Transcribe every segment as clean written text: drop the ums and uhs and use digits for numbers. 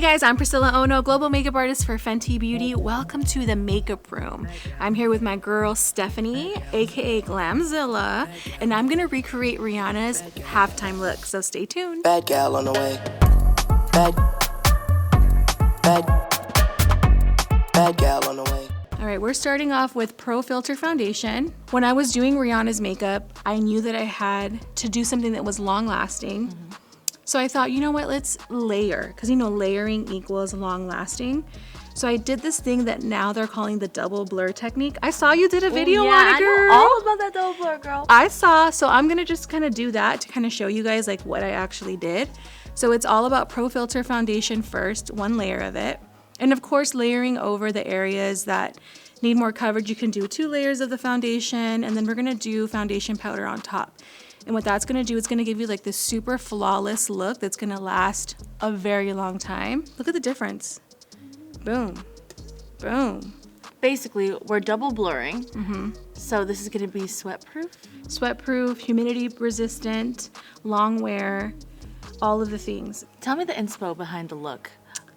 Hey guys, I'm Priscilla Ono, global makeup artist for Fenty Beauty. Welcome to the makeup room. I'm here with my girl Stephanie, aka Glamzilla, and I'm gonna recreate Rihanna's halftime look, so stay tuned. Bad gal on the way. Bad gal on the way. All right, we're starting off with Pro Filter Foundation. When I was doing Rihanna's makeup, I knew that I had to do something that was long lasting. So I thought, you know what, let's layer, because you know layering equals long lasting. So I did this thing that now they're calling the double blur technique. I saw you did a video on it, girl. I know all about that double blur, girl. I saw, so I'm gonna just kind of do that to kind of show you guys like what I actually did. So it's all about Pro Filter Foundation first, one layer of it. And of course, layering over the areas that need more coverage, you can do 2 layers of the foundation, and then we're gonna do foundation powder on top. And what that's gonna do, it's gonna give you like this super flawless look that's gonna last a very long time. Look at the difference. Boom, boom. Basically, we're double blurring. So this is gonna be sweat-proof? Sweat-proof, humidity resistant, long wear, all of the things. Tell me the inspo behind the look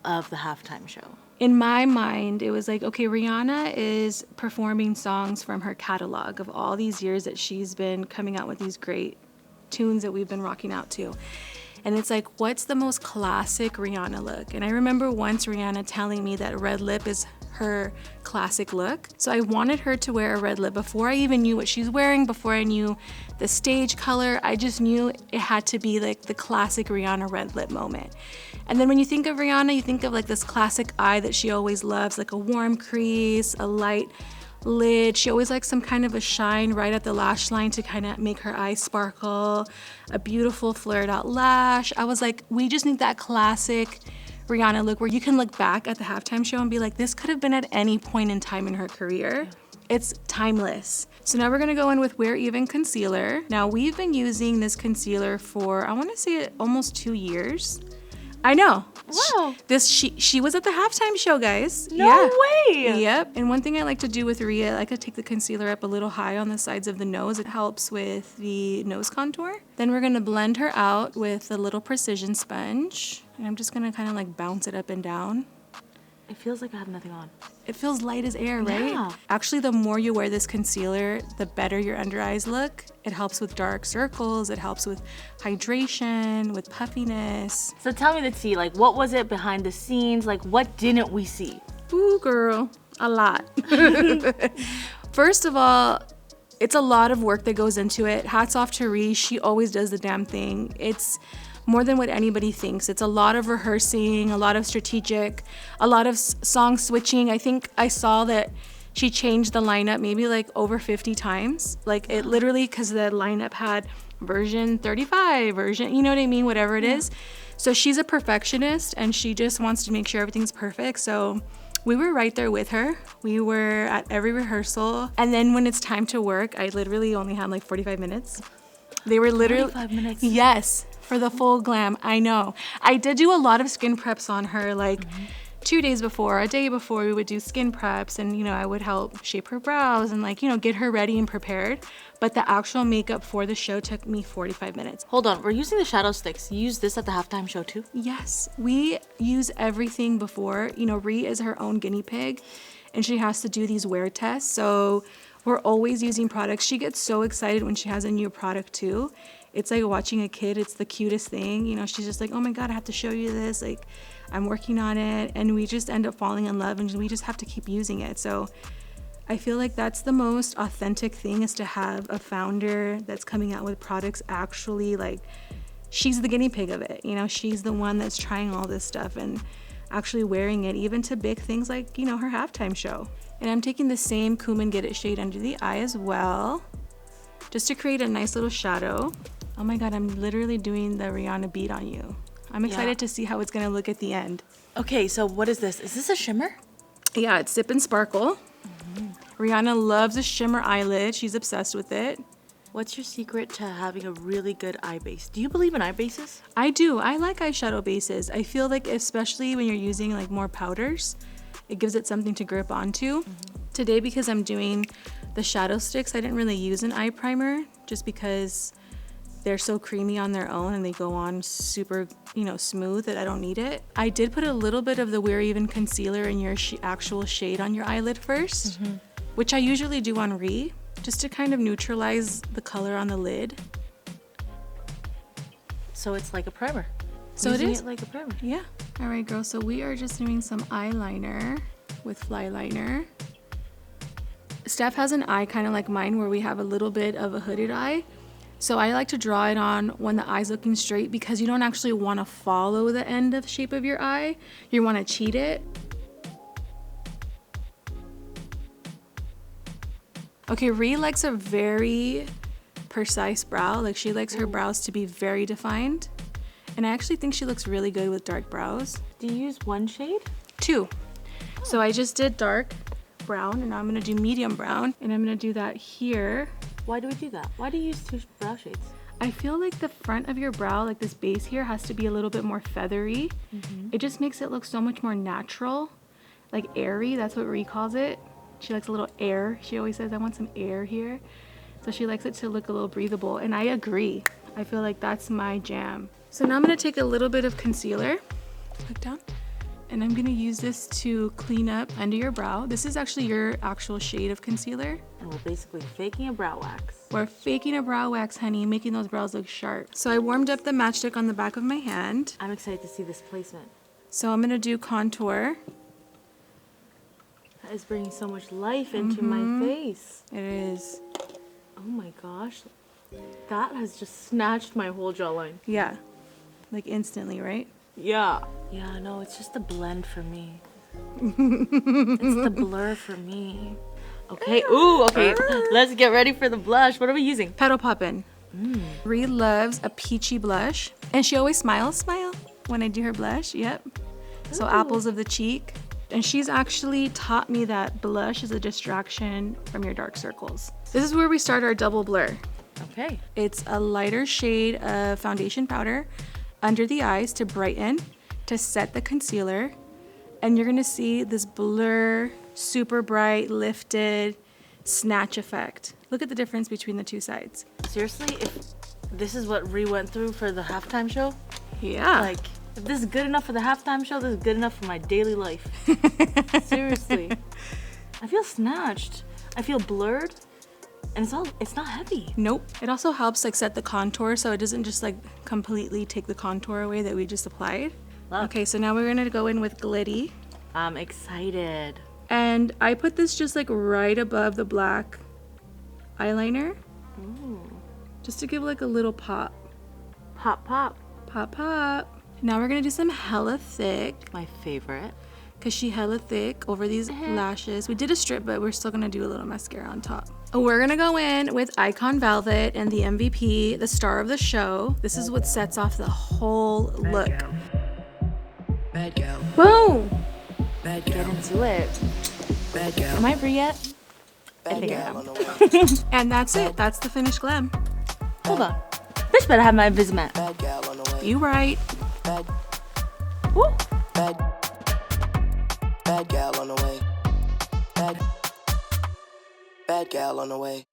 of the halftime show. In my mind, it was like, okay, Rihanna is performing songs from her catalog of all these years that she's been coming out with these great tunes that we've been rocking out to. And it's like, what's the most classic Rihanna look? And I remember once Rihanna telling me that red lip is her classic look. So I wanted her to wear a red lip before I even knew what she's wearing, before I knew the stage color. I just knew it had to be like the classic Rihanna red lip moment. And then when you think of Rihanna, you think of like this classic eye that she always loves, like a warm crease, a light lid. She always likes some kind of a shine right at the lash line to kind of make her eyes sparkle, a beautiful flared out lash. I was like, we just need that classic Rihanna look where you can look back at the halftime show and be like, this could have been at any point in time in her career. It's timeless. So now we're gonna go in with Wear Even concealer. Now we've been using this concealer for, I wanna say almost 2 years. I know. Wow. She was at the halftime show, guys. No way. Yep. And one thing I like to do with Rhea, I like to take the concealer up a little high on the sides of the nose. It helps with the nose contour. Then we're gonna blend her out with a little precision sponge. And I'm just gonna kind of like bounce it up and down. It feels like I have nothing on. It feels light as air, right? Yeah. Actually, the more you wear this concealer, the better your under eyes look. It helps with dark circles. It helps with hydration, with puffiness. So tell me the tea, like what was it behind the scenes? Like what didn't we see? Ooh, girl, a lot. First of all, it's a lot of work that goes into it. Hats off to Rhea. She always does the damn thing. It's more than what anybody thinks. It's a lot of rehearsing, a lot of strategic, a lot of song switching. I think I saw that she changed the lineup maybe like over 50 times. Like it literally, because the lineup had version 35, version, you know what I mean, whatever it is. So she's a perfectionist and she just wants to make sure everything's perfect. So we were right there with her. We were at every rehearsal. And then when it's time to work, I literally only had like 45 minutes. They were literally 45 minutes. Yes, for the full glam. I know. I did do a lot of skin preps on her, like 2 days before, a day before. We would do skin preps, and you know, I would help shape her brows and like, you know, get her ready and prepared. But the actual makeup for the show took me 45 minutes. Hold on, we're using the shadow sticks. You use this at the halftime show too? Yes, we use everything before. You know, Rhea is her own guinea pig, and she has to do these wear tests. So we're always using products. She gets so excited when she has a new product too. It's like watching a kid. It's the cutest thing. You know, she's just like, oh my God, I have to show you this. Like, I'm working on it. And we just end up falling in love and we just have to keep using it. So I feel like that's the most authentic thing, is to have a founder that's coming out with products actually like, she's the guinea pig of it. You know, she's the one that's trying all this stuff and actually wearing it, even to big things like, you know, her halftime show. And I'm taking the same Cumin Get It shade under the eye as well, just to create a nice little shadow. Oh my God, I'm literally doing the Rihanna beat on you. I'm excited to see how it's gonna look at the end. Okay, so what is this? Is this a shimmer? Yeah, it's Sip and Sparkle. Rihanna loves a shimmer eyelid. She's obsessed with it. What's your secret to having a really good eye base? Do you believe in eye bases? I do. I like eyeshadow bases. I feel like especially when you're using like more powders, it gives it something to grip onto. Today, because I'm doing the shadow sticks, I didn't really use an eye primer just because they're so creamy on their own and they go on super, smooth that I don't need it. I did put a little bit of the Wear Even concealer in your actual shade on your eyelid first, which I usually do on Rhi, just to kind of neutralize the color on the lid. So it's like a primer. So Using it is? it like a primer. Yeah. All right, girl. So we are just doing some eyeliner with fly liner. Steph has an eye kind of like mine where we have a little bit of a hooded eye. So I like to draw it on when the eye's looking straight because you don't actually want to follow the end of shape of your eye. You want to cheat it. Okay, Rhi likes a very precise brow. Like she likes her brows to be very defined. And I actually think she looks really good with dark brows. Do you use one shade? 2. So I just did dark brown and now I'm gonna do medium brown and I'm gonna do that here. Why do we do that? Why do you use 2 brow shades? I feel like the front of your brow, like this base here, has to be a little bit more feathery. It just makes it look so much more natural, like airy. That's what Rhi calls it. She likes a little air. She always says, I want some air here. So she likes it to look a little breathable, and I agree. I feel like that's my jam. So now I'm gonna take a little bit of concealer, look down, and I'm gonna use this to clean up under your brow. This is actually your actual shade of concealer. And we're basically faking a brow wax. We're faking a brow wax, honey, making those brows look sharp. So I warmed up the matchstick on the back of my hand. I'm excited to see this placement. So I'm gonna do contour. That is bringing so much life into my face. It is. Oh my gosh. That has just snatched my whole jawline. Yeah, like instantly, right? Yeah. Yeah, no, it's just the blend for me. It's the blur for me. Okay, ooh, okay. Let's get ready for the blush. What are we using? Petal Poppin'. Rhi loves a peachy blush. And she always smiles, when I do her blush, yep. So apples of the cheek. And she's actually taught me that blush is a distraction from your dark circles. This is where we start our double blur. Okay. It's a lighter shade of foundation powder under the eyes to brighten, to set the concealer. And you're gonna see this blur, super bright, lifted, snatch effect. Look at the difference between the two sides. Seriously, if this is what Rhi went through for the halftime show, Yeah. like, if this is good enough for the halftime show, this is good enough for my daily life. Seriously. I feel snatched. I feel blurred. And it's not heavy. Nope. It also helps like set the contour so it doesn't just like completely take the contour away that we just applied. Love. Okay, so now we're gonna go in with Glitty. I'm excited. And I put this just like right above the black eyeliner. Just to give like a little pop. Pop, pop. Pop, pop. Now we're gonna do some hella thick. My favorite. Cause she hella thick over these lashes. We did a strip, but we're still gonna do a little mascara on top. We're gonna go in with Icon Velvet and the MVP, the star of the show. This is what sets off the whole look. Bad gal. Boom! Bad Get gal. into it. Bad gal. Am I Brie yet? Bad think I gal am. on the way. And that's it. That's the finished glam. Hold on. Bitch better have my Vismet. Bad gal on the way. You right. Bad, Woo. bad, bad gal on the way. Bad gal on the way.